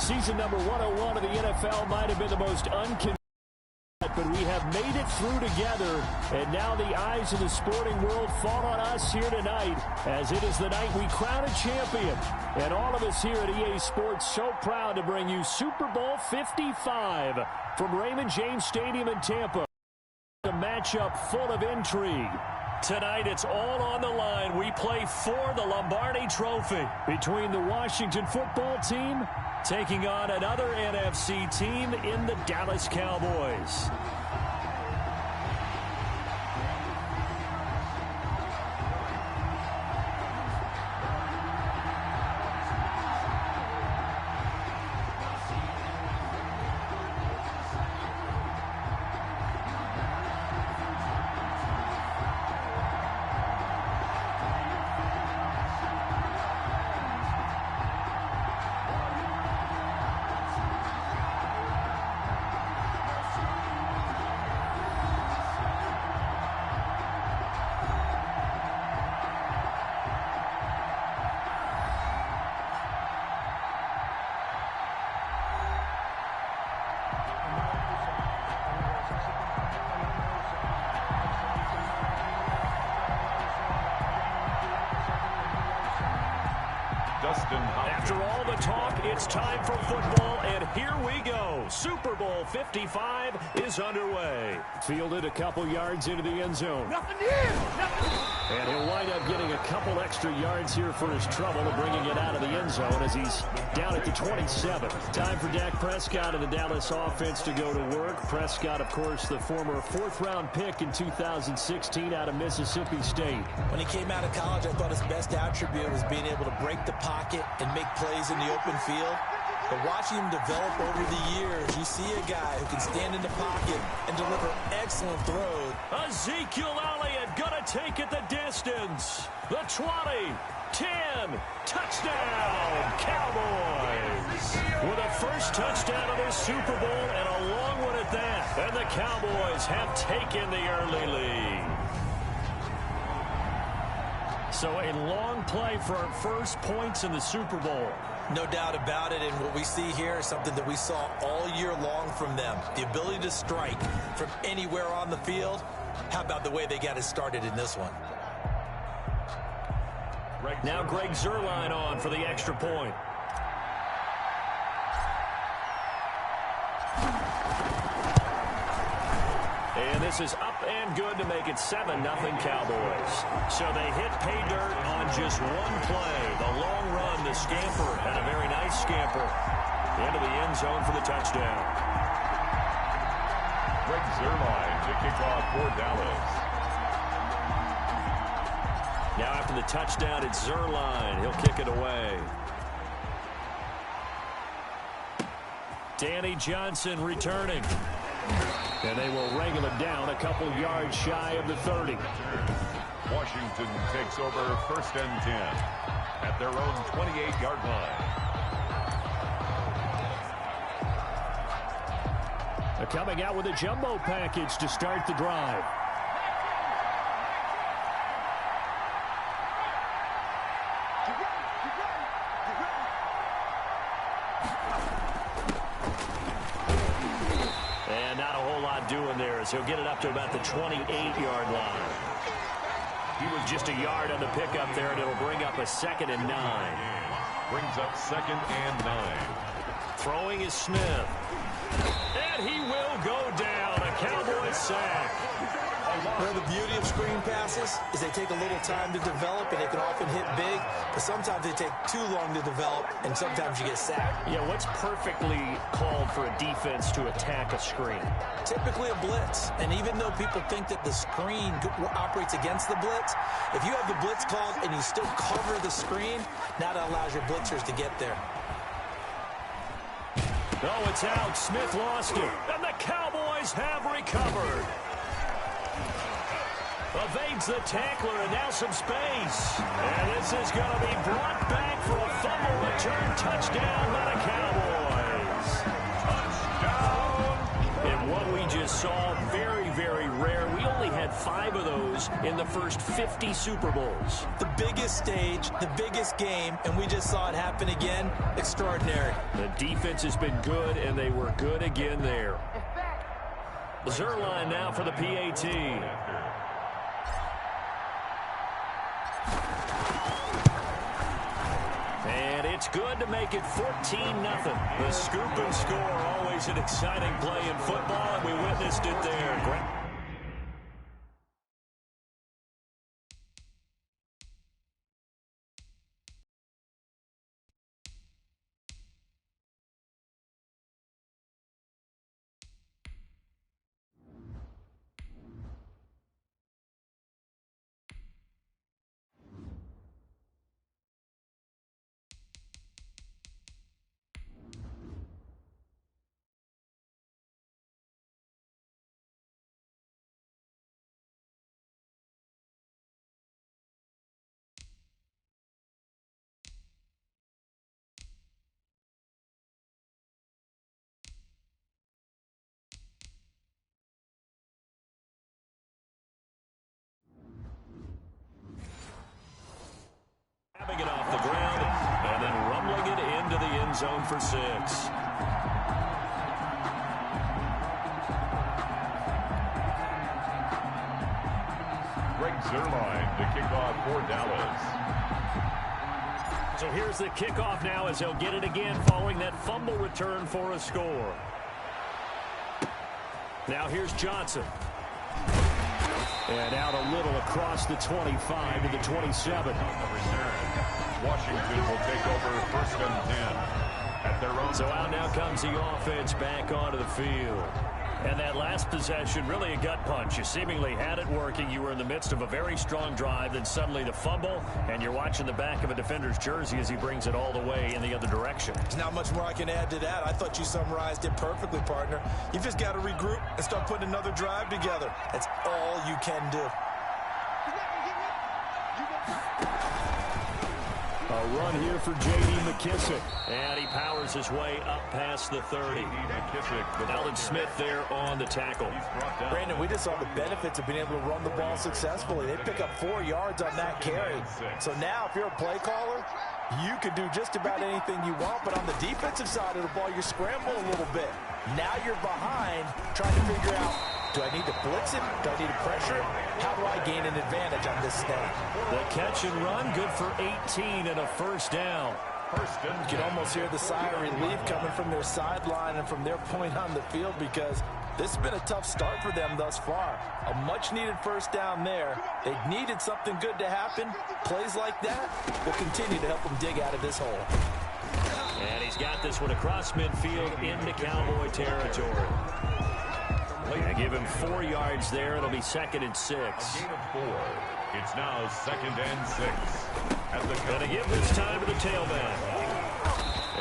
Season number 101 of the NFL might have been the most unconventional, but we have made it through together, and now the eyes of the sporting world fall on us here tonight, as it is the night we crown a champion. And all of us here at EA Sports so proud to bring you Super Bowl 55 from Raymond James Stadium in Tampa. A matchup full of intrigue. Tonight, it's all on the line. We play for the Lombardi Trophy between the Washington football team taking on another NFC team in the Dallas Cowboys. After all the talk, it's time for football, and here we go. Super Bowl 55 is underway. Fielded a couple yards into the end zone. Nothing here! And he'll wind up getting a couple extra yards here for his trouble and bringing it out of the end zone as he's down at the 27. Time for Dak Prescott and the Dallas offense to go to work. Prescott, of course, the former fourth-round pick in 2016 out of Mississippi State. When he came out of college, I thought his best attribute was being able to break the pocket and make plays in the open field. But watching him develop over the years, you see a guy who can stand in the pocket and deliver excellent throws. Ezekiel Elliott gonna take it the distance. The 20, 10, touchdown, Cowboys. With a first touchdown of this Super Bowl and a long one at that. And the Cowboys have taken the early lead. So a long play for our first points in the Super Bowl. No doubt about it, and what we see here is something that we saw all year long from them. The ability to strike from anywhere on the field. How about the way they got it started in this one? Now Greg Zuerlein on for the extra point. And this is up and good to make it 7-0 Cowboys. So they hit pay dirt on just one play. The long run, the scamper, and a very nice scamper into the end zone for the touchdown. Greg Zuerlein to kick off for Dallas. Now after the touchdown, it's Zuerlein. He'll kick it away. Danny Johnson returning. And they will wrangle it down a couple yards shy of the 30. Washington takes over 1st and 10 at their own 28-yard line. They're coming out with a jumbo package to start the drive. Doing there as he'll get it up to about the 28-yard line. He was just a yard on the pickup there, and it'll bring up a 2nd and 9. Brings up 2nd and 9. Throwing is Smith. And he will go down. A Cowboys sack. Well, the beauty of screen passes is they take a little time to develop, and they can often hit big, but sometimes they take too long to develop, and sometimes you get sacked. Yeah, what's perfectly called for a defense to attack a screen? Typically a blitz, and even though people think that the screen operates against the blitz, if you have the blitz called and you still cover the screen, now that allows your blitzers to get there. Oh, it's out. Smith lost it, and the Cowboys have recovered. Evades the tackler, and now some space. And this is going to be brought back for a fumble return touchdown by the Cowboys. Touchdown! And what we just saw, very, very rare. We only had 5 of those in the first 50 Super Bowls. The biggest stage, the biggest game, and we just saw it happen again. Extraordinary. The defense has been good, and they were good again there. Zerline now for the PAT. And it's good to make it 14-0. The scoop and score, always an exciting play in football, and we witnessed it there. Having it off the ground and then rumbling it into the end zone for 6. Greg Zerline to kick off for Dallas. So here's the kickoff now as they'll get it again following that fumble return for a score. Now here's Johnson. And out a little across the 25 to the 27. Washington will take over 1st and 10 at their own. So out now comes the offense back onto the field. And that last possession, really a gut punch. You seemingly had it working. You were in the midst of a very strong drive. Then suddenly the fumble, and you're watching the back of a defender's jersey as he brings it all the way in the other direction. There's not much more I can add to that. I thought you summarized it perfectly, partner. You've just got to regroup and start putting another drive together. That's all you can do. A run here for J.D. McKissick. And he powers his way up past the 30. Allen Smith there on the tackle. Brandon, we just saw the benefits of being able to run the ball successfully. They pick up 4 yards on that carry. So now if you're a play caller, you can do just about anything you want. But on the defensive side of the ball, you scramble a little bit. Now you're behind trying to figure out, do I need to blitz him? Do I need to pressure him? How do I gain an advantage on this snap? The catch and run, good for 18 and a first down. You can almost hear the sigh of relief coming from their sideline and from their point on the field because this has been a tough start for them thus far. A much-needed first down there. They needed something good to happen. Plays like that will continue to help them dig out of this hole. And he's got this one across midfield into Cowboy territory. They give him 4 yards there. It'll be 2nd and 6. Gain of 4. It's now 2nd and 6. Going to give this time to the tailback.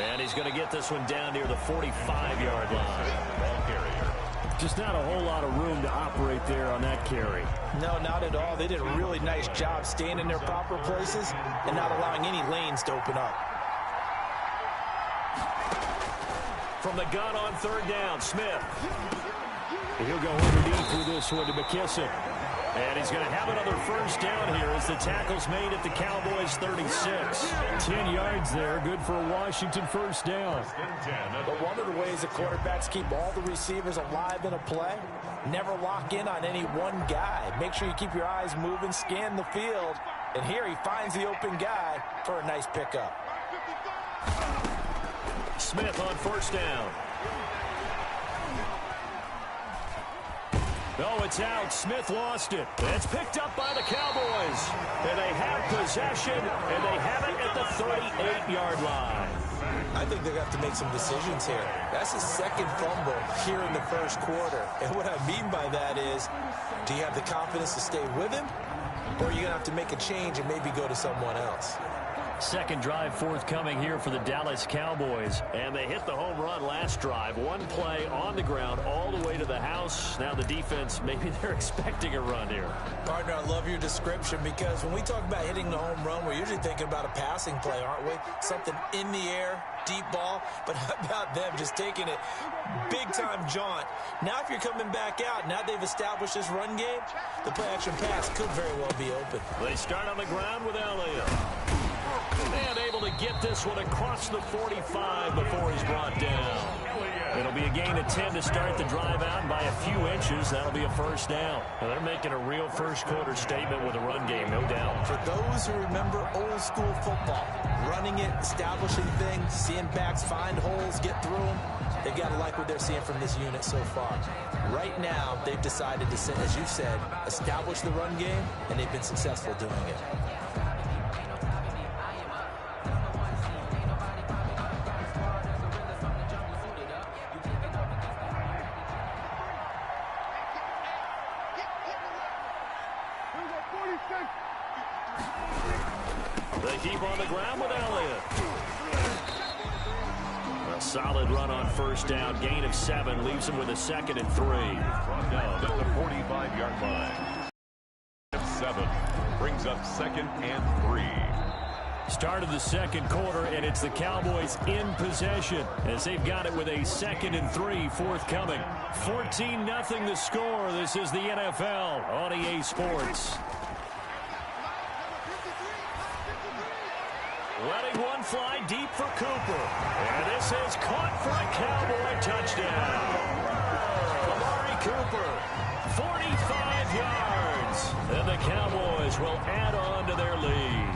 And he's going to get this one down near the 45-yard line. Ball carrier. Just not a whole lot of room to operate there on that carry. No, not at all. They did a really nice job staying in their proper places and not allowing any lanes to open up. From the gun on 3rd down, Smith. He'll go underneath with this one to McKissick. And he's going to have another first down here as the tackle's made at the Cowboys' 36. 10 yards there, good for a Washington first down. But one of the ways the quarterbacks keep all the receivers alive in a play, never lock in on any one guy. Make sure you keep your eyes moving, scan the field. And here he finds the open guy for a nice pickup. Smith on first down. Oh, it's out. Smith lost it. It's picked up by the Cowboys. And they have possession, and they have it at the 38-yard line. I think they're going to have to make some decisions here. That's his 2nd fumble here in the first quarter. And what I mean by that is, do you have the confidence to stay with him? Or are you going to have to make a change and maybe go to someone else? Second drive forthcoming here for the Dallas Cowboys. And they hit the home run last drive. One play on the ground all the way to the house. Now the defense, maybe they're expecting a run here. Partner, I love your description because when we talk about hitting the home run, we're usually thinking about a passing play, aren't we? Something in the air, deep ball. But how about them just taking it big-time jaunt? Now if you're coming back out, now they've established this run game, the play-action pass could very well be open. They start on the ground with Elliott. And able to get this one across the 45 before he's brought down. It'll be a gain of 10 to start the drive out, and by a few inches, that'll be a first down. Well, they're making a real first-quarter statement with a run game, no doubt. For those who remember old-school football, running it, establishing things, seeing backs find holes, get through them, they've got to like what they're seeing from this unit so far. Right now, they've decided to, as you said, establish the run game, and they've been successful doing it. They keep on the ground with Elliott. A solid run on first down. Gain of 7 leaves him with a 2nd and 3. Down at the 45-yard line. 7 brings up 2nd and 3. Start of the second quarter, and it's the Cowboys in possession as they've got it with a 2nd and 3 forthcoming. 14-0 the score. This is the NFL on EA Sports. Letting one fly deep for Cooper. And this is caught for a Cowboy touchdown. Amari Cooper, 45 yards. And the Cowboys will add on to their lead.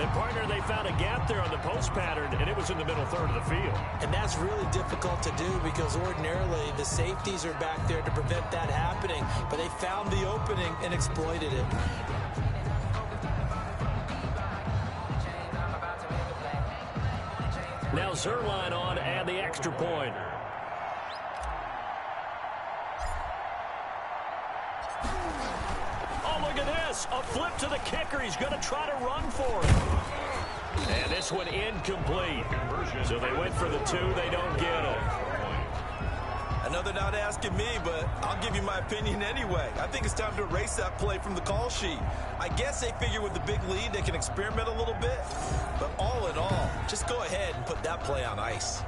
And, partner, they found a gap there on the post pattern, and it was in the middle third of the field. And that's really difficult to do because ordinarily the safeties are back there to prevent that happening. But they found the opening and exploited it. Now Zerline on and the extra point. Oh, look at this. A flip to the kicker. He's going to try to run for it. And this one incomplete. So they went for the 2. They don't get it. I know they're not asking me, but I'll give you my opinion anyway. I think it's time to erase that play from the call sheet. I guess they figure with the big lead they can experiment a little bit. But all in all, just go ahead and put that play on ice.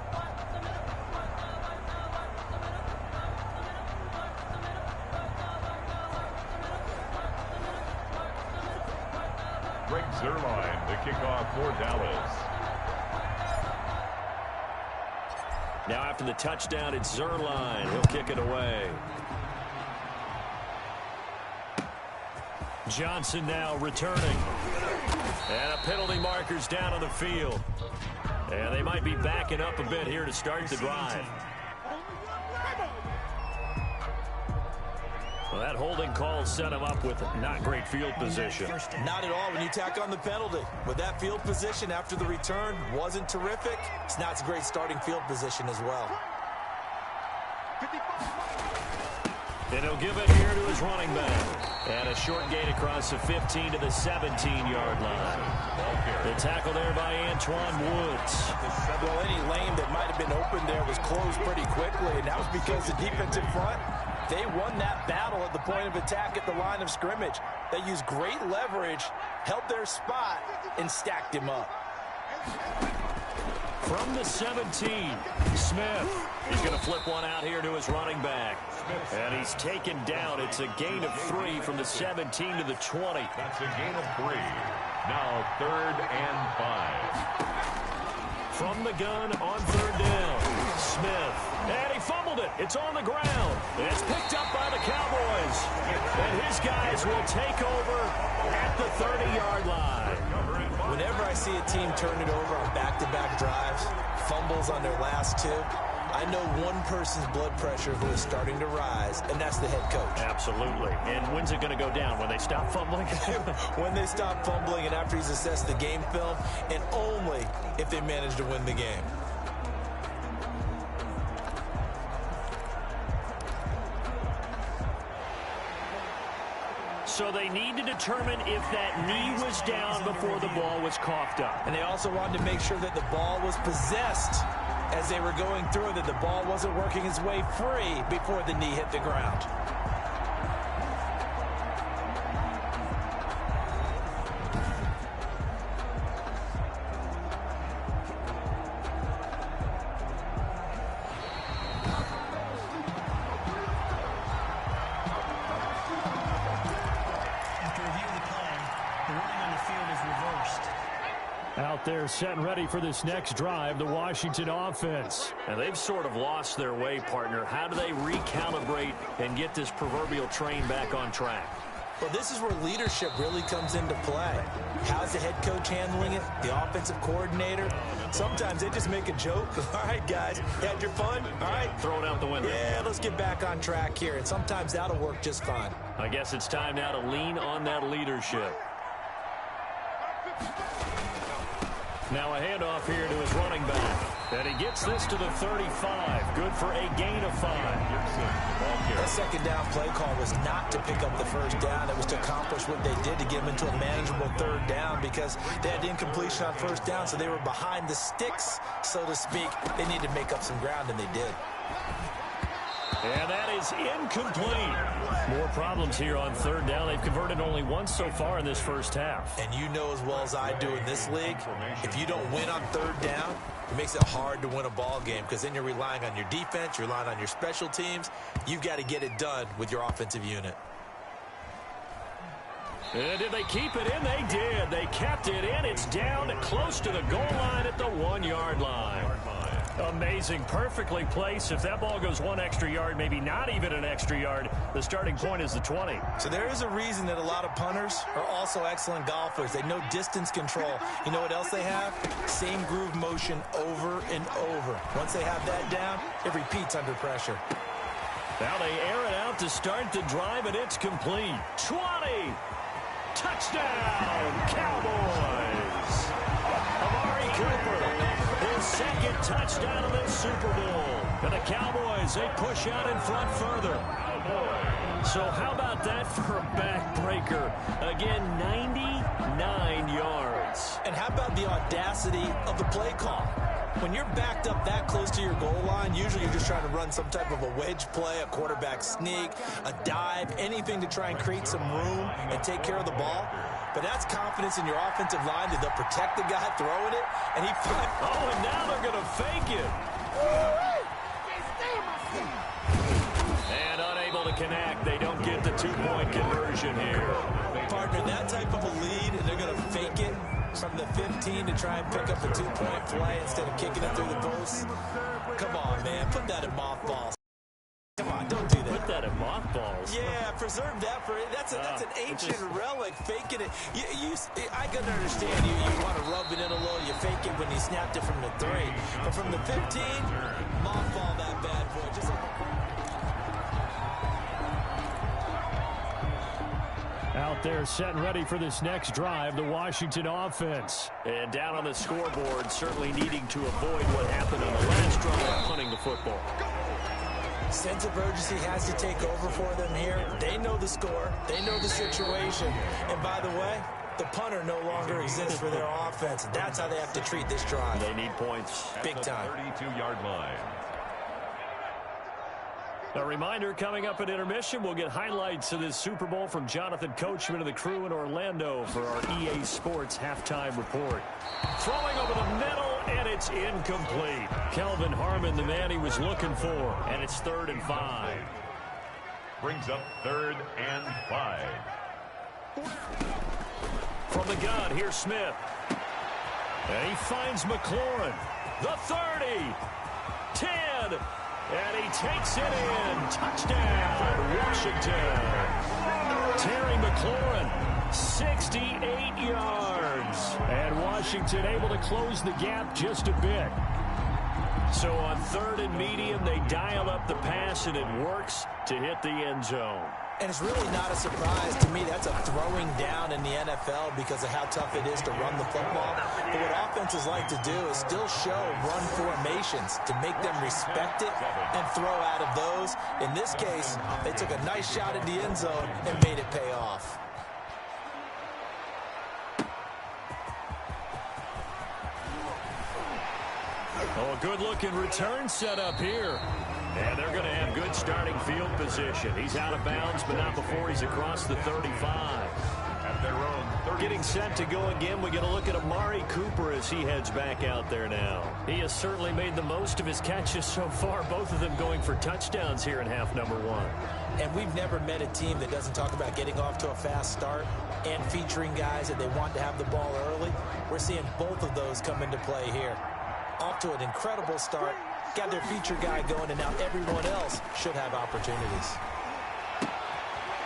Greg Zerline, the kickoff for Dallas. Now after the touchdown, it's Zerline. He'll kick it away. Johnson now returning. And a penalty marker's down on the field. And they might be backing up a bit here to start the drive. Well, that holding call set him up with not great field position. Not at all when you tack on the penalty. With that field position after the return wasn't terrific, it's not a great starting field position as well. And he'll give it here to his running back. And a short gain across the 15 to the 17-yard line. The tackle there by Antoine Woods. Well, any lane that might have been open there was closed pretty quickly, and that was because the defensive front, they won that battle at the point of attack at the line of scrimmage. They used great leverage, held their spot, and stacked him up. From the 17, Smith. He's going to flip one out here to his running back. And he's taken down. It's a gain of 3 from the 17 to the 20. That's a gain of 3. Now 3rd and 5. From the gun on 3rd down, Smith. And he fumbled it. It's on the ground. It's picked up by the Cowboys. And his guys will take over at the 30-yard line. Whenever I see a team turn it over on back-to-back drives, fumbles on their last 2, I know one person's blood pressure who is starting to rise, and that's the head coach. Absolutely. And when's it going to go down? When they stop fumbling? When they stop fumbling and after he's assessed the game film, and only if they manage to win the game. So they need to determine if that knee was down before the ball was coughed up. And they also wanted to make sure that the ball was possessed as they were going through, that the ball wasn't working its way free before the knee hit the ground. Out there set and ready for this next drive, the Washington offense. And they've sort of lost their way, partner. How do they recalibrate and get this proverbial train back on track? Well, this is where leadership really comes into play. How's the head coach handling it? The offensive coordinator? Sometimes they just make a joke. All right, guys, you had your fun? All right. Throw it out the window. Yeah, let's get back on track here. And sometimes that'll work just fine. I guess it's time now to lean on that leadership. Now a handoff here to his running back. And he gets this to the 35. Good for a gain of 5. That second down play call was not to pick up the first down. It was to accomplish what they did to get them into a manageable third down because they had incompletion on first down, so they were behind the sticks, so to speak. They needed to make up some ground, and they did. And that is incomplete. More problems here on third down. They've converted only once so far in this first half. And you know as well as I do in this league, if you don't win on third down, it makes it hard to win a ball game because then you're relying on your defense, you're relying on your special teams. You've got to get it done with your offensive unit. And did they keep it in? They did. They kept it in. It's down close to the goal line at the 1-yard line. Amazing. Perfectly placed. If that ball goes 1 extra yard, maybe not even an extra yard, the starting point is the 20. So there is a reason that a lot of punters are also excellent golfers. They know distance control. You know what else they have? Same groove motion over and over. Once they have that down, it repeats under pressure. Now they air it out to start the drive, and it's complete. 20! Touchdown, Cowboys! Amari Cooper, his second touchdown of the Super Bowl. And the Cowboys, they push out in front further. So how about that for a backbreaker? Again, 99 yards. And how about the audacity of the play call? When you're backed up that close to your goal line, usually you're just trying to run some type of a wedge play, a quarterback sneak, a dive, anything to try and create some room and take care of the ball. But that's confidence in your offensive line that they'll protect the guy throwing it, and he finds... Oh, and now they're going to fake it. And unable to connect. They don't get the 2-point conversion here. Partner, that type of a lead, and they're going to fake it from the 15 to try and pick up a 2-point play instead of kicking it through the post. Come on, man. Put that in mothballs. Come on, don't do that. Put that in mothballs. Yeah, preserve that for it. That's an ancient relic. Faking it. I can understand you want to rub it in a little. You fake it when you snapped it from the 3. But from the 15, mothball that bad boy. Just like out there set and ready for this next drive, the Washington offense. And down on the scoreboard, certainly needing to avoid what happened on the last drive, punting the football. sense of urgency has to take over for them here. They know the score. They know the situation. And by the way, the punter no longer exists for their offense. That's how they have to treat this drive. They need points. Big time. 32-yard line. A reminder, coming up at intermission, we'll get highlights of this Super Bowl from Jonathan Coachman and the crew in Orlando for our EA Sports halftime report. Throwing over the middle, and it's incomplete. Kelvin Harmon, the man he was looking for, and it's 3rd and 5. Brings up 3rd and 5. From the gun, here's Smith. And he finds McLaurin. The 30. 10. And he takes it in. Touchdown, Washington. Terry McLaurin, 68 yards. And Washington able to close the gap just a bit. So on 3rd and medium, they dial up the pass, and it works to hit the end zone. And it's really not a surprise to me. That's a throwing down in the NFL because of how tough it is to run the football. But what offenses like to do is still show run formations to make them respect it and throw out of those. In this case, they took a nice shot at the end zone and made it pay off. Oh, a good-looking return set up here. And they're going to have good starting field position. He's out of bounds, but not before he's across the 35. At their own 30. Getting set to go again, we get a look at Amari Cooper as he heads back out there now. He has certainly made the most of his catches so far, both of them going for touchdowns here in half number one. And we've never met a team that doesn't talk about getting off to a fast start and featuring guys that they want to have the ball early. We're seeing both of those come into play here. Off to an incredible start, got their feature guy going, and now everyone else should have opportunities.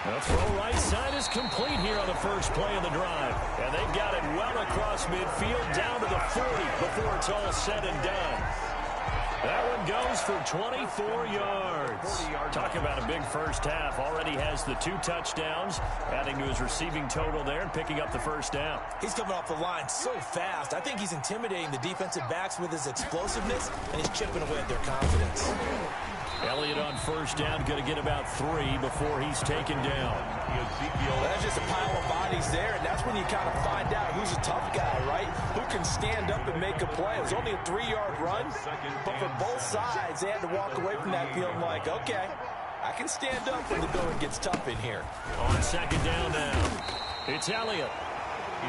The throw right side is complete here on the first play of the drive. And they've got it well across midfield down to the 40 before it's all said and done. That one goes for 24 yards. Talking about a big first half. Already has the 2 touchdowns, adding to his receiving total there and picking up the first down. He's coming off the line so fast. I think he's intimidating the defensive backs with his explosiveness, and he's chipping away at their confidence. Elliott on first down, going to get about 3 before he's taken down. That's just a pile of bodies there, and that's when you kind of find out who's a tough guy, right? Who can stand up and make a play. It was only a 3-yard run, but for both sides, they had to walk away from that feeling like, okay, I can stand up when the going gets tough in here. On second down now, it's Elliott.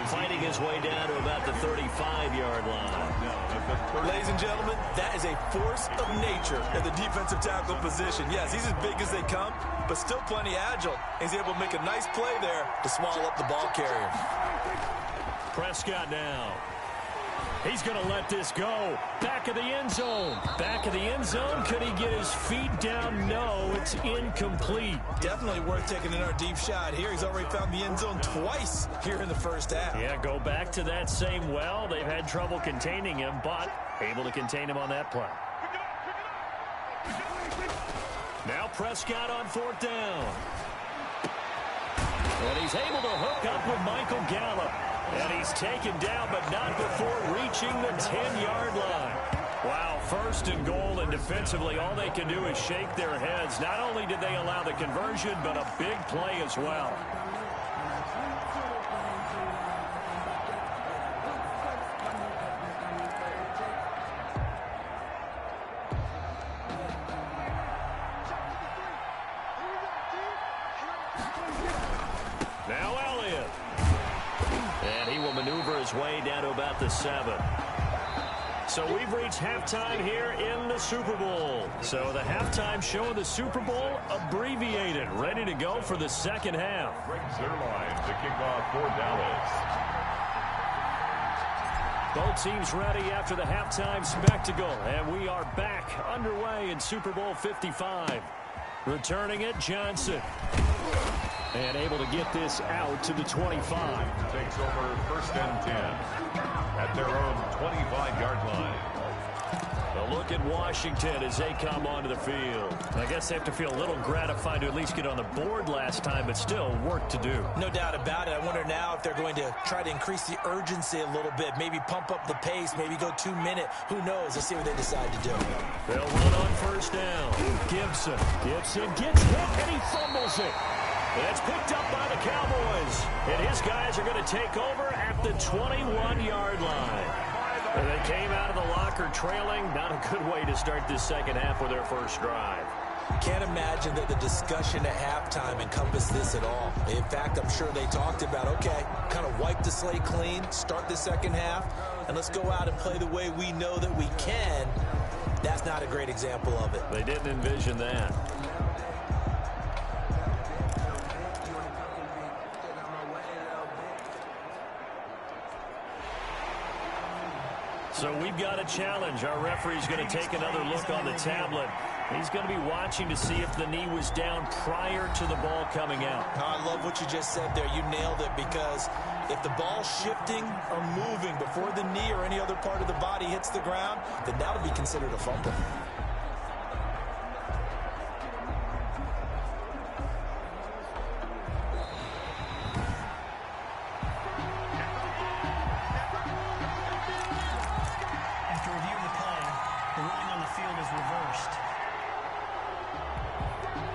Fighting his way down to about the 35-yard line. Ladies and gentlemen, that is a force of nature at the defensive tackle position. Yes, he's as big as they come, but still plenty agile. He's able to make a nice play there to swallow up the ball carrier. Prescott now. He's going to let this go. Back of the end zone. Back of the end zone. Could he get his feet down? No, it's incomplete. Definitely worth taking another deep shot here. He's already found the end zone twice here in the first half. Yeah, go back to that same well. They've had trouble containing him, but able to contain him on that play. Now Prescott on fourth down. And he's able to hook up with Michael Gallup. And he's taken down, but not before reaching the 10-yard line. Wow, first and goal, and defensively, all they can do is shake their heads. Not only did they allow the conversion, but a big play as well. Now Elliott. And he will maneuver his way down to about the 7. So we've reached halftime here in the Super Bowl. So the halftime show of the Super Bowl abbreviated, ready to go for the second half. Zerline to kick off for Dallas. Both teams ready after the halftime spectacle. And we are back underway in Super Bowl 55. Returning it, Johnson. And able to get this out to the 25. Takes over first and 10 at their own 25-yard line. A look at Washington as they come onto the field. I guess they have to feel a little gratified to at least get on the board last time, but still work to do. No doubt about it. I wonder now if they're going to try to increase the urgency a little bit, maybe pump up the pace, maybe go 2-minute. Who knows? Let's see what they decide to do. They'll run on first down. Gibson gets hit, and he fumbles it. It's picked up by the Cowboys. And his guys are going to take over at the 21-yard line. And they came out of the locker trailing. Not a good way to start this second half with their first drive. Can't imagine that the discussion at halftime encompassed this at all. In fact, I'm sure they talked about, okay, kind of wipe the slate clean, start the second half, and let's go out and play the way we know that we can. That's not a great example of it. They didn't envision that. So we've got a challenge. Our referee's going to take another look on the tablet. He's going to be watching to see if the knee was down prior to the ball coming out. I love what you just said there. You nailed it, because if the ball's shifting or moving before the knee or any other part of the body hits the ground, then that'll be considered a fumble.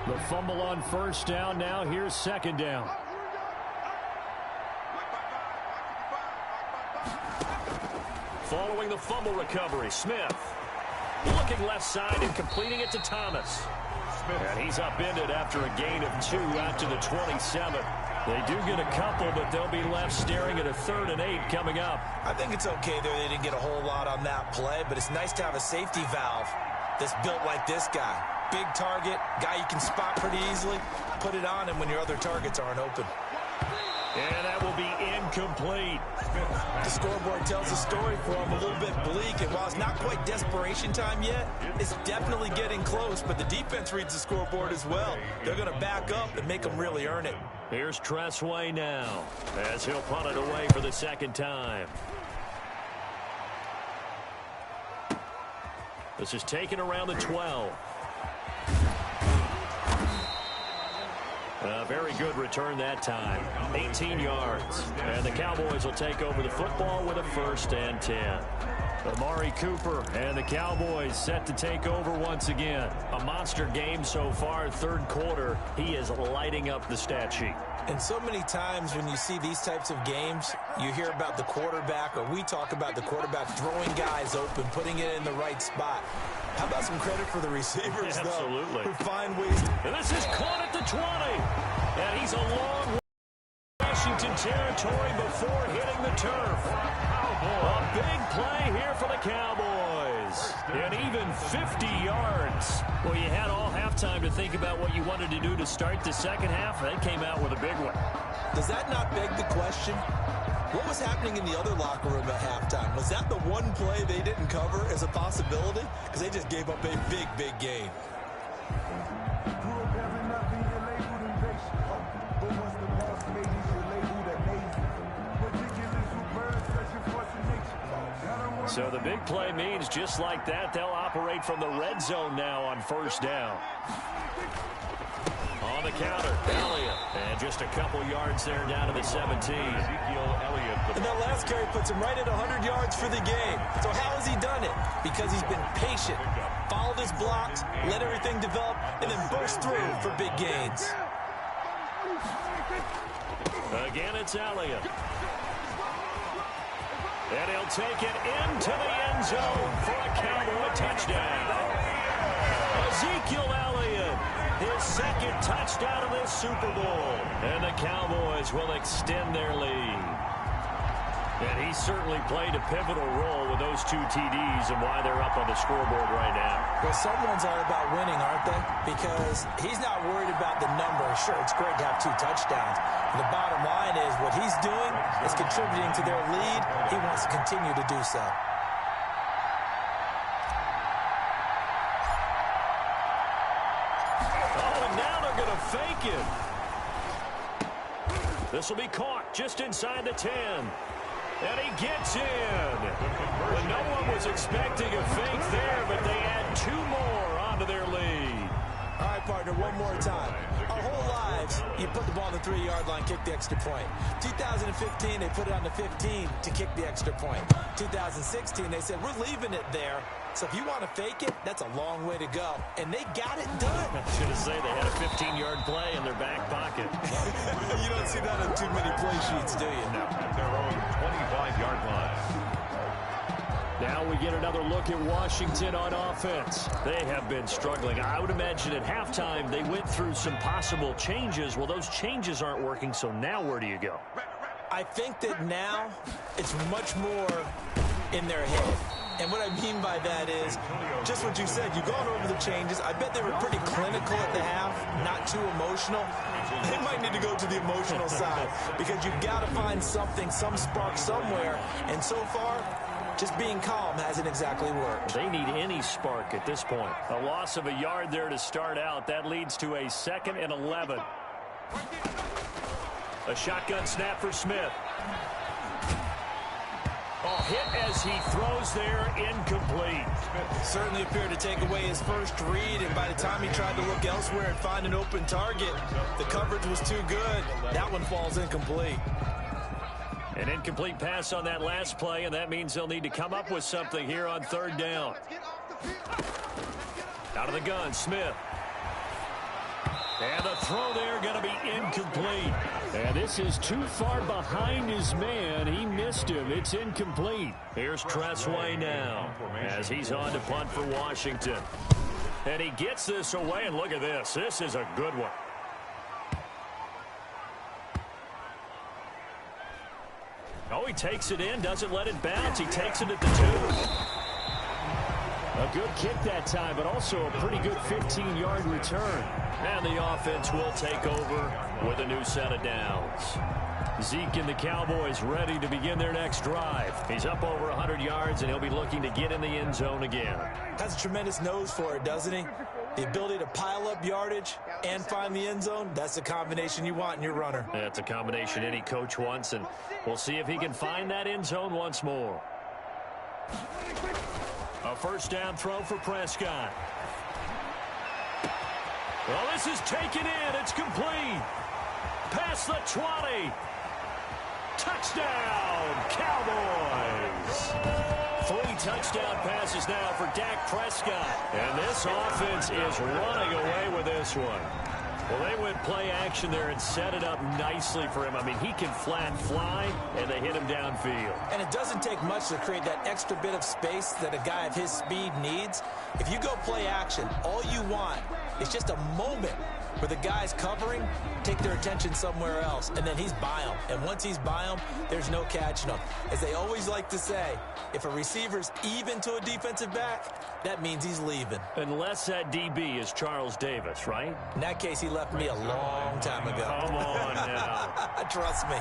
The fumble on first down. Now here's second down. Following the fumble recovery, Smith. Looking left side and completing it to Thomas. And he's upended after a gain of 2 out to the 27. They do get a couple, but they'll be left staring at a 3rd and 8 coming up. I think it's okay there. They didn't get a whole lot on that play, but it's nice to have a safety valve that's built like this guy. Big target, guy you can spot pretty easily. Put it on him when your other targets aren't open. And that will be incomplete. The scoreboard tells a story for him, a little bit bleak, and while it's not quite desperation time yet, it's definitely getting close, but the defense reads the scoreboard as well. They're going to back up and make them really earn it. Here's Tressway now, as he'll punt it away for the 2nd time. This is taken around the 12. A very good return that time. 18 yards. And the Cowboys will take over the football with a 1st and 10. Amari Cooper and the Cowboys set to take over once again. A monster game so far, 3rd quarter. He is lighting up the stat sheet. And so many times when you see these types of games, you hear about the quarterback, or we talk about the quarterback throwing guys open, putting it in the right spot. How about some credit for the receivers, though? Absolutely. Who find ways to... And this is caught at the 20. And he's a long way Washington territory before hitting the turf. A big play here for the Cowboys. And even 50 yards. Well, you had all halftime to think about what you wanted to do to start the 2nd half. They came out with a big one. Does that not beg the question? What was happening in the other locker room at halftime? Was that the one play they didn't cover as a possibility? Because they just gave up a big, big gain. So the big play means just like that, they'll operate from the red zone now on 1st down. On the counter, Elliott. And just a couple yards there down to the 17. And that last carry puts him right at 100 yards for the game. So how has he done it? Because he's been patient, followed his blocks, let everything develop, and then burst through for big gains. Again, it's Elliott. And he'll take it into the end zone for a Cowboy touchdown. Ezekiel Elliott, his 2nd touchdown of this Super Bowl. And the Cowboys will extend their lead. And he certainly played a pivotal role with those 2 TDs and why they're up on the scoreboard right now. Well, someone's all about winning, aren't they? Because he's not worried about the number. Sure, it's great to have 2 touchdowns. The bottom line is what he's doing is contributing to their lead. He wants to continue to do so. Oh, and now they're going to fake it. This will be caught just inside the 10. And he gets in. Well, no one was expecting a fake there, but they add 2 more onto their lead. All right, partner, one more time. Our whole lives, you put the ball on the 3-yard line, kick the extra point. 2015, they put it on the 15 to kick the extra point. 2016, they said, we're leaving it there. So if you want to fake it, that's a long way to go. And they got it done. I was going to say they had a 15-yard play in their back pocket. You don't see that on too many play sheets, do you? No. At their own 25-yard line. Now we get another look at Washington on offense. They have been struggling. I would imagine at halftime they went through some possible changes. Well, those changes aren't working, so now where do you go? I think that now it's much more in their head. And what I mean by that is just what you said. You've gone over the changes. I bet they were pretty clinical at the half, not too emotional. They might need to go to the emotional side because you've got to find something, some spark somewhere. And so far, just being calm hasn't exactly worked. They need any spark at this point. A loss of a yard there to start out. That leads to a 2nd and 11. A shotgun snap for Smith. Oh, hit as he throws there, incomplete. Certainly appeared to take away his first read, and by the time he tried to look elsewhere and find an open target, the coverage was too good. That one falls incomplete. An incomplete pass on that last play, and that means they'll need to come up with something here on 3rd down. Out of the gun, Smith. And the throw there going to be incomplete. And this is too far behind his man. He missed him. It's incomplete. Here's Tressway now as he's on to punt for Washington. And he gets this away, and look at this. This is a good one. Oh, he takes it in, doesn't let it bounce. He takes it at the 2. A good kick that time, but also a pretty good 15-yard return. And the offense will take over with a new set of downs. Zeke and the Cowboys ready to begin their next drive. He's up over 100 yards, and he'll be looking to get in the end zone again. Has a tremendous nose for it, doesn't he? The ability to pile up yardage and find the end zone, that's the combination you want in your runner. That's a combination any coach wants, and we'll see if he can find that end zone once more. A first down throw for Prescott. Well, this is taken in. It's complete. Past the 20. Touchdown, Cowboys. 3 touchdown passes now for Dak Prescott. And this offense is running away with this one. Well, they went play action there and set it up nicely for him. I mean, he can flat fly, and they hit him downfield. And it doesn't take much to create that extra bit of space that a guy of his speed needs. If you go play action, all you want is just a moment where the guy's covering, take their attention somewhere else, and then he's by him. And once he's by him, there's no catching him. As they always like to say, if a receiver's even to a defensive back, that means he's leaving. Unless that DB is Charles Davis, right? In that case, he left me a long time ago. Come on now. Trust me.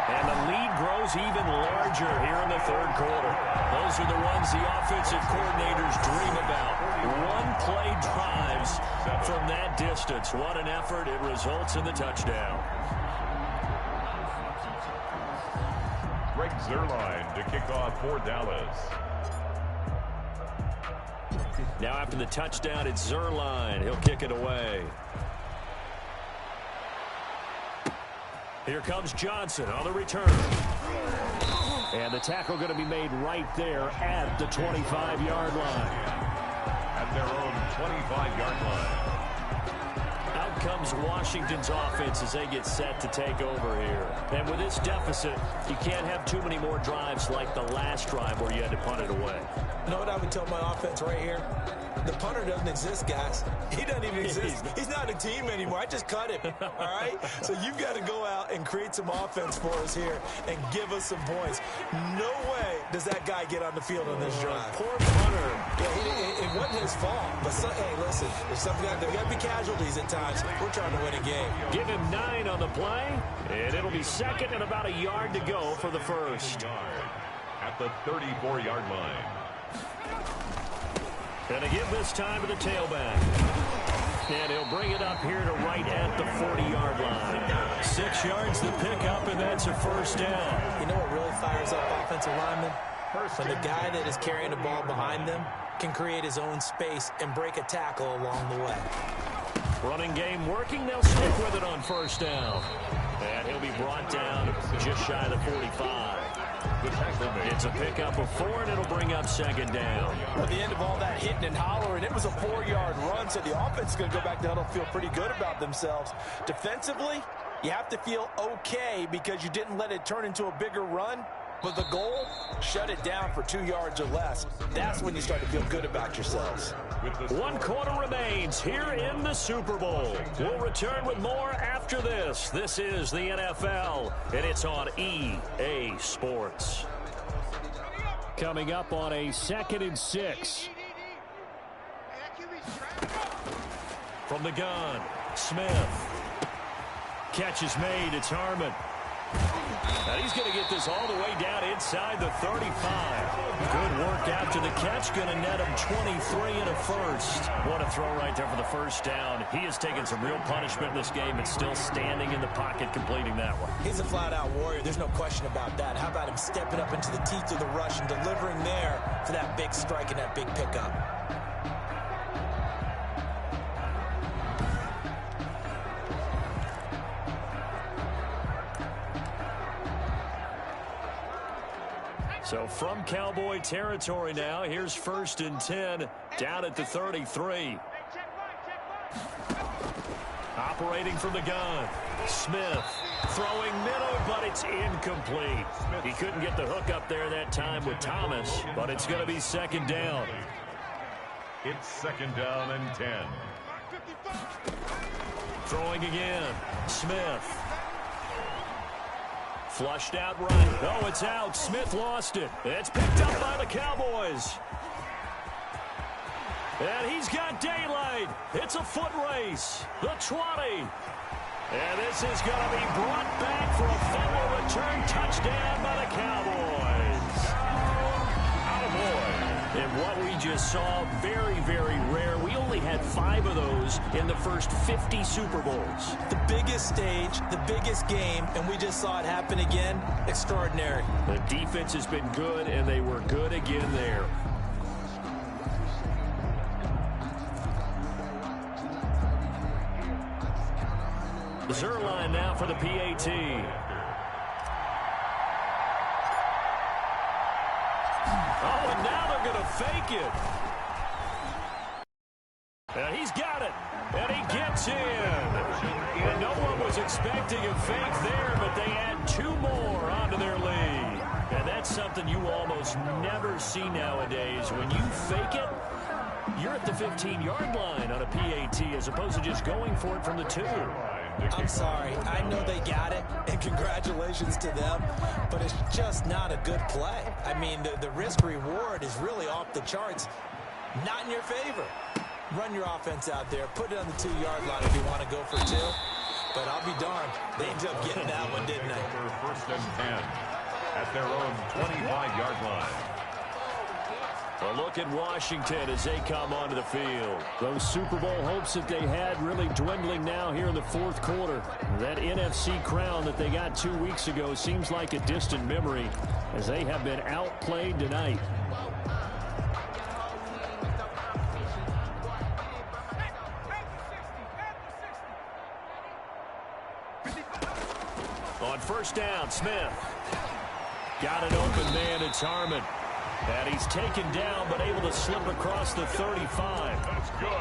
And the lead grows even larger here in the third quarter. Those are the ones the offensive coordinators dream about. One-play drives from that distance. What an effort. It results in the touchdown. Greg Zuerlein to kick off for Dallas. Now after the touchdown, it's Zuerlein. He'll kick it away. Here comes Johnson on the return. And the tackle going to be made right there at the 25-yard line. At their own 25-yard line. Out comes Washington's offense as they get set to take over here. And with this deficit, you can't have too many more drives like the last drive where you had to punt it away. You know what I would tell my offense right here? The punter doesn't exist, guys. He doesn't even exist. He's not a team anymore. I just cut him, all right? So you've got to go out and create some offense for us here and give us some points. No way does that guy get on the field on this drive. Poor punter. Yeah, it wasn't his fault. But, hey, listen, there's got to be casualties at times. We're trying to win a game. Give him 9 on the play, and it'll be second and about a yard to go for the first. At the 34-yard line. Going to give this time to the tailback. And he'll bring it up here to right at the 40-yard line. 6 yards to pick up, and that's a first down. You know what really fires up offensive linemen? When the guy that is carrying the ball behind them can create his own space and break a tackle along the way. Running game working. They'll stick with it on first down. And he'll be brought down just shy of the 45. It's a pickup of 4, and it'll bring up second down. At the end of all that hitting and hollering, it was a 4-yard run, so the offense is going to go back down and feel pretty good about themselves. Defensively, you have to feel okay because you didn't let it turn into a bigger run. But the goal, shut it down for 2 yards or less. That's when you start to feel good about yourselves. 1 quarter remains here in the Super Bowl. We'll return with more after this. This is the NFL, and it's on EA Sports. Coming up on a 2nd and 6. From the gun, Smith. Catch is made. It's Harmon. Now he's going to get this all the way down inside the 35. Good work after the catch. Going to net him 23 and a first. What a throw right there for the first down. He has taken some real punishment in this game and still standing in the pocket completing that one. He's a flat-out warrior. There's no question about that. How about him stepping up into the teeth of the rush and delivering there for that big strike and that big pickup? So from Cowboy territory now, here's 1st and 10 down at the 33. Operating from the gun. Smith throwing middle, but it's incomplete. He couldn't get the hook up there that time with Thomas, but it's going to be 2nd down. It's 2nd down and 10. Throwing again. Smith. Flushed out right. Oh, it's out. Smith lost it. It's picked up by the Cowboys. And he's got daylight. It's a foot race. The 20. And this is going to be brought back for a fumble return touchdown by the Cowboys. Amor. And what we just saw, very, very rare. We only had 5 of those in the first 50 Super Bowls. The biggest stage, the biggest game, and we just saw it happen again. Extraordinary. The defense has been good, and they were good again there. Zerline now for the PAT. Oh, and now they're going to fake it. And he's got it. And he gets in. And no one was expecting a fake there, but they add 2 more onto their lead. And that's something you almost never see nowadays. When you fake it, you're at the 15-yard line on a PAT as opposed to just going for it from the 2. I'm sorry. I know they got it, and congratulations to them, but it's just not a good play. I mean, the risk-reward is really off the charts. Not in your favor. Run your offense out there. Put it on the 2-yard line if you want to go for 2. But I'll be darned. They ended up getting that one, didn't they? Over 1st and 10 at their own 25-yard line. A look at Washington as they come onto the field. Those Super Bowl hopes that they had really dwindling now here in the 4th quarter. That NFC crown that they got 2 weeks ago seems like a distant memory as they have been outplayed tonight. On 1st down, Smith. Got an open man, it's Harmon. And he's taken down, but able to slip across the 35.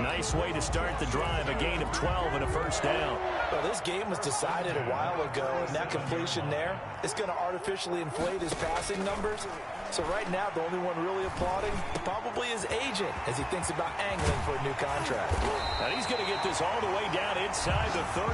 Nice way to start the drive. A gain of 12 and a 1st down. Well, this game was decided a while ago, and that completion there is going to artificially inflate his passing numbers. So right now, the only one really applauding probably his agent as he thinks about angling for a new contract. And he's going to get this all the way down inside the 35.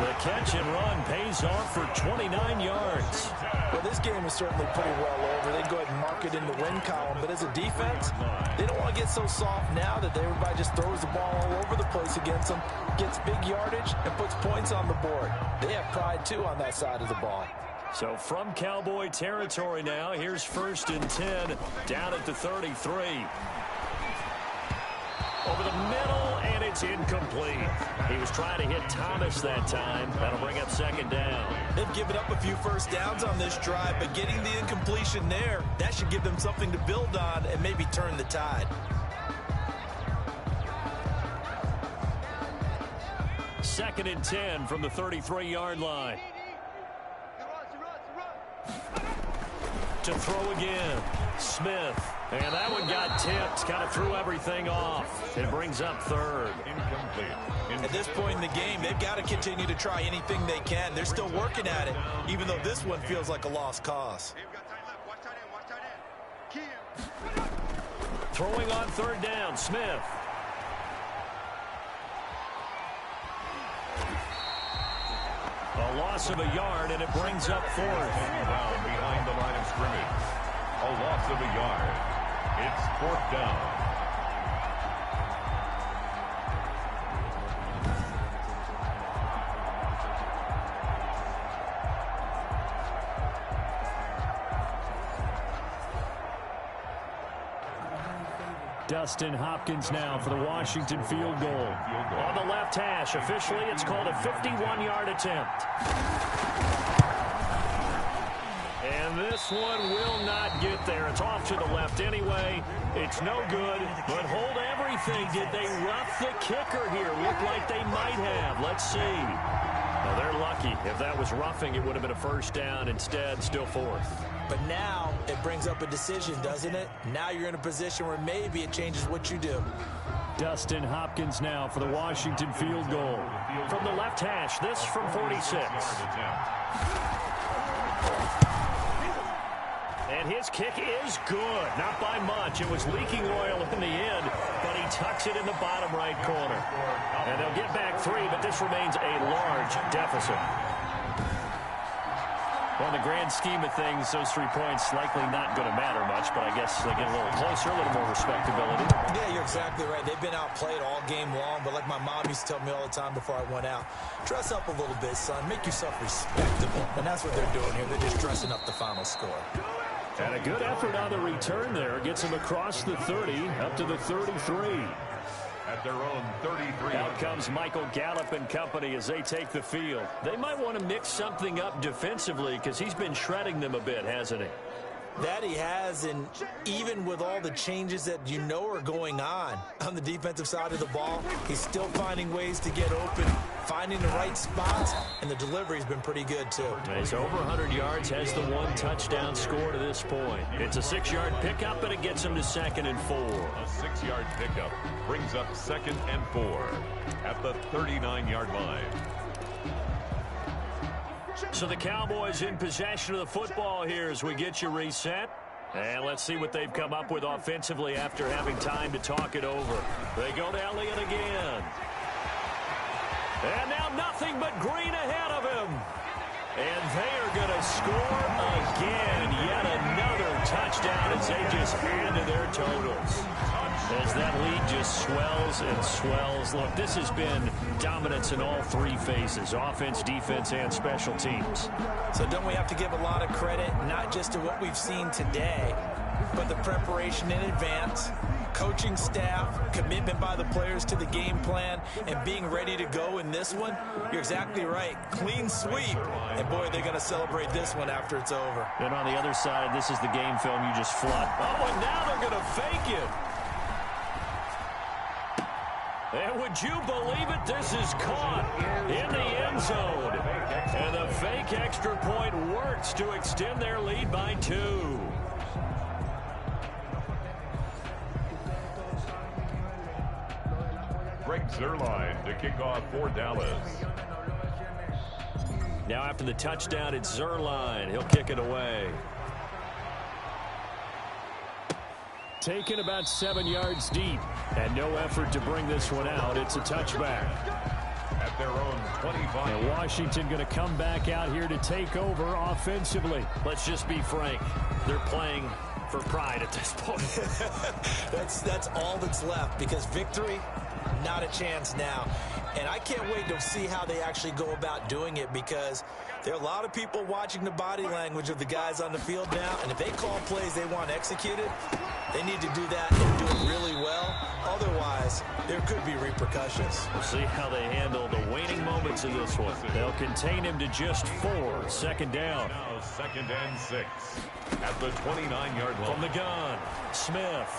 The catch and run pays off for 29 yards. Well, this game is certainly pretty well over. They go ahead and mark it in the win column. But as a defense, they don't want to get so soft now that everybody just throws the ball all over the place against them, gets big yardage, and puts points on the board. They have pride, too, on that side of the ball. So from Cowboy territory now, here's 1st and 10 down at the 33. Over the middle, and it's incomplete. He was trying to hit Thomas that time. That'll bring up 2nd down. They've given up a few 1st downs on this drive, but getting the incompletion there, that should give them something to build on and maybe turn the tide. 2nd and 10 from the 33-yard line. To throw again. Smith. And that one got tipped. Kind of threw everything off. It brings up 3rd. Incomplete. At this point in the game, they've got to continue to try anything they can. They're still working at it, even though this one feels like a lost cause. Throwing on 3rd down. Smith. A loss of a yard, and it brings up 4th. Down behind the line of scrimmage. A loss of a yard. It's 4th down. Dustin Hopkins now for the Washington field goal. On the left hash, officially it's called a 51-yard attempt. And this one will not get there. It's off to the left anyway. It's no good, but hold everything. Did they rough the kicker here? Looked like they might have. Let's see. Well, they're lucky. If that was roughing, it would have been a first down. Instead, still fourth. But now it brings up a decision, doesn't it? Now you're in a position where maybe it changes what you do. Dustin Hopkins now for the Washington field goal. From the left hash, this from 46. And his kick is good. Not by much. It was leaking oil in the end, but he tucks it in the bottom right corner. And they'll get back 3, but this remains a large deficit. Well, in the grand scheme of things, those 3 points likely not going to matter much, but I guess they get a little closer, a little more respectability. Yeah, you're exactly right. They've been outplayed all game long, but like my mom used to tell me all the time before I went out, dress up a little bit, son. Make yourself respectable. And that's what they're doing here. They're just dressing up the final score. And a good effort on the return there. Gets him across the 30, up to the 33. At their own 33. Out comes Michael Gallup and company as they take the field. They might want to mix something up defensively because he's been shredding them a bit, hasn't he? That he has, and even with all the changes that you know are going on the defensive side of the ball, he's still finding ways to get open, finding the right spots, and the delivery's been pretty good, too. He's over 100 yards, has the 1 touchdown score to this point. It's a 6-yard pickup, and it gets him to 2nd and 4. A 6-yard pickup brings up 2nd and 4 at the 39-yard line. So the Cowboys in possession of the football here as we get you reset. And let's see what they've come up with offensively after having time to talk it over. They go to Elliott again. And now nothing but green ahead of him. And they are going to score again. Yet another touchdown as they just add to their totals. As that lead just swells and swells. Look, this has been dominance in all 3 phases, offense, defense, and special teams. So don't we have to give a lot of credit, not just to what we've seen today, but the preparation in advance, coaching staff, commitment by the players to the game plan, and being ready to go in this one? You're exactly right. Clean sweep. And, boy, they're going to celebrate this one after it's over. And on the other side, this is the game film you just flood. Oh, and now they're going to fake it. And would you believe it? This is caught in the end zone. And the fake extra point works to extend their lead by 2. Greg Zuerlein to kick off for Dallas. Now after the touchdown, it's Zuerlein. He'll kick it away. Taken about 7 yards deep, and no effort to bring this one out. It's a touchback. At their own 25. And Washington going to come back out here to take over offensively. Let's just be frank. They're playing for pride at this point. That's all that's left, because victory, not a chance now. And I can't wait to see how they actually go about doing it, because there are a lot of people watching the body language of the guys on the field now, and if they call plays they want executed, they need to do that and do it really well. Otherwise, there could be repercussions. We'll see how they handle the waning moments of this one. They'll contain him to just 4. 2nd down. Now 2nd and 6 at the 29-yard line. From the gun, Smith.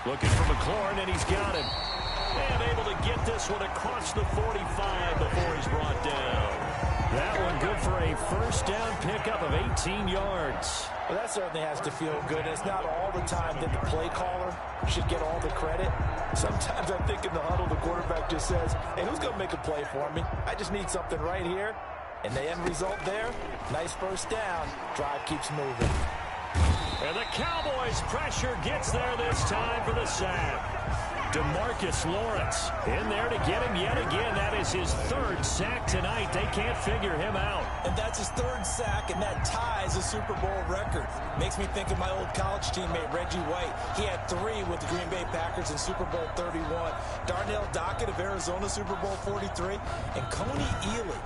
Looking for McLaurin, and he's got him. And able to get this one across the 45 before he's brought down. That one good for a first down pickup of 18 yards. Well, that certainly has to feel good. And it's not all the time that the play caller should get all the credit. Sometimes I think in the huddle, the quarterback just says, hey, who's going to make a play for me? I just need something right here. And the end result there, nice first down. Drive keeps moving. And the Cowboys' pressure gets there this time for the sack. DeMarcus Lawrence in there to get him yet again. That is his 3rd sack tonight. They can't figure him out. And that's his 3rd sack, and that ties a Super Bowl record. Makes me think of my old college teammate, Reggie White. He had 3 with the Green Bay Packers in Super Bowl 31. Darnell Dockett of Arizona, Super Bowl 43. And Coney Ealy,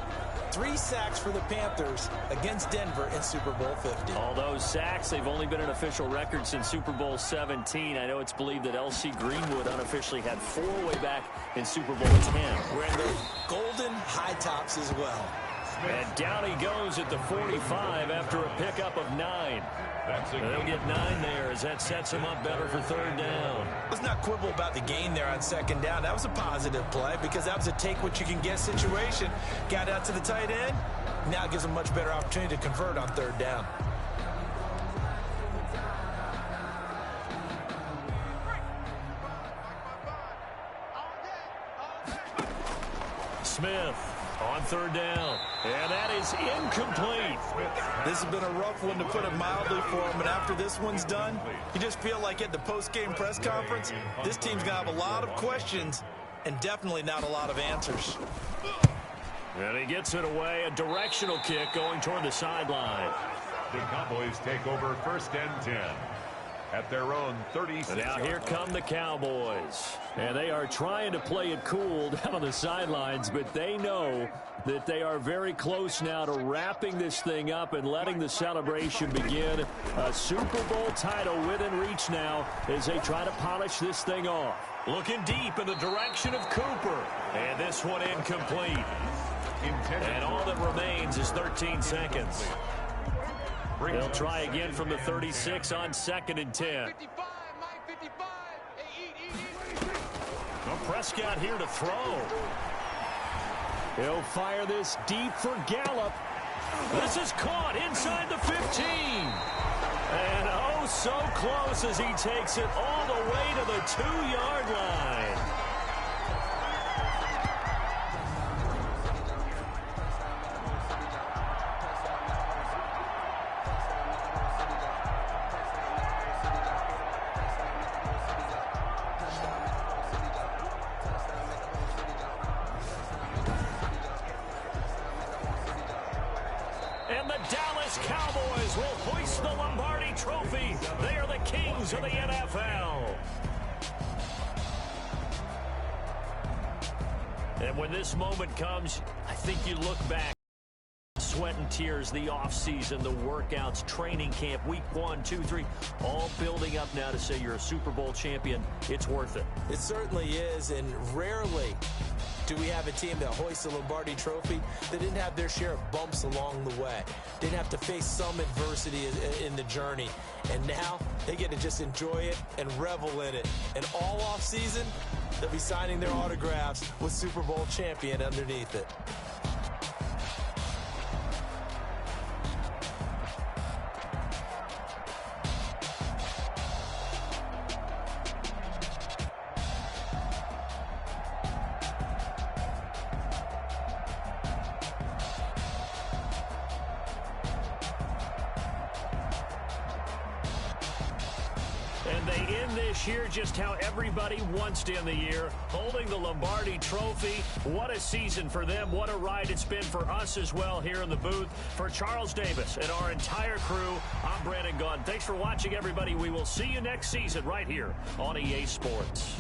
3 sacks for the Panthers against Denver in Super Bowl 50. All those sacks, they've only been an official record since Super Bowl 17. I know it's believed that L.C. Greenwood unofficially had 4 way back in Super Bowl 10. We're in the golden high tops as well. And down he goes at the 45 after a pickup of 9. They'll get 9 there as that sets him up better for third down. Let's not quibble about the gain there on second down. That was a positive play because that was a take-what-you-can-get situation. Got out to the tight end. Now gives him a much better opportunity to convert on third down. Smith on third down, and that is incomplete. This has been a rough one, to put it mildly, for him, and after this one's done, you just feel like at the post-game press conference, this team's going to have a lot of questions and definitely not a lot of answers. And he gets it away, a directional kick going toward the sideline. The Cowboys take over first and 10 at their own 36. And now here come the Cowboys. And they are trying to play it cool down on the sidelines, but they know that they are very close now to wrapping this thing up and letting the celebration begin. A Super Bowl title within reach now as they try to polish this thing off. Looking deep in the direction of Cooper. And this one incomplete. And all that remains is 13 seconds. They'll try again from the 36 on 2nd and 10. Well, Prescott here to throw. He'll fire this deep for Gallup. This is caught inside the 15. And oh, so close as he takes it all the way to the 2-yard line. And the Dallas Cowboys will hoist the Lombardi Trophy. They are the kings of the NFL. And when this moment comes, I think you look back. Sweat and tears, the offseason, the workouts, training camp, week 1, 2, 3, all building up now to say you're a Super Bowl champion. It's worth it. It certainly is, and rarely do we have a team that hoists the Lombardi Trophy that didn't have their share of bumps along the way, didn't have to face some adversity in the journey, and now they get to just enjoy it and revel in it. And all offseason, they'll be signing their autographs with Super Bowl champion underneath it. And they end this year just how everybody wants to end the year, holding the Lombardi Trophy. What a season for them. What a ride it's been for us as well here in the booth. For Charles Davis and our entire crew, I'm Brandon Gaudin. Thanks for watching, everybody. We will see you next season right here on EA Sports.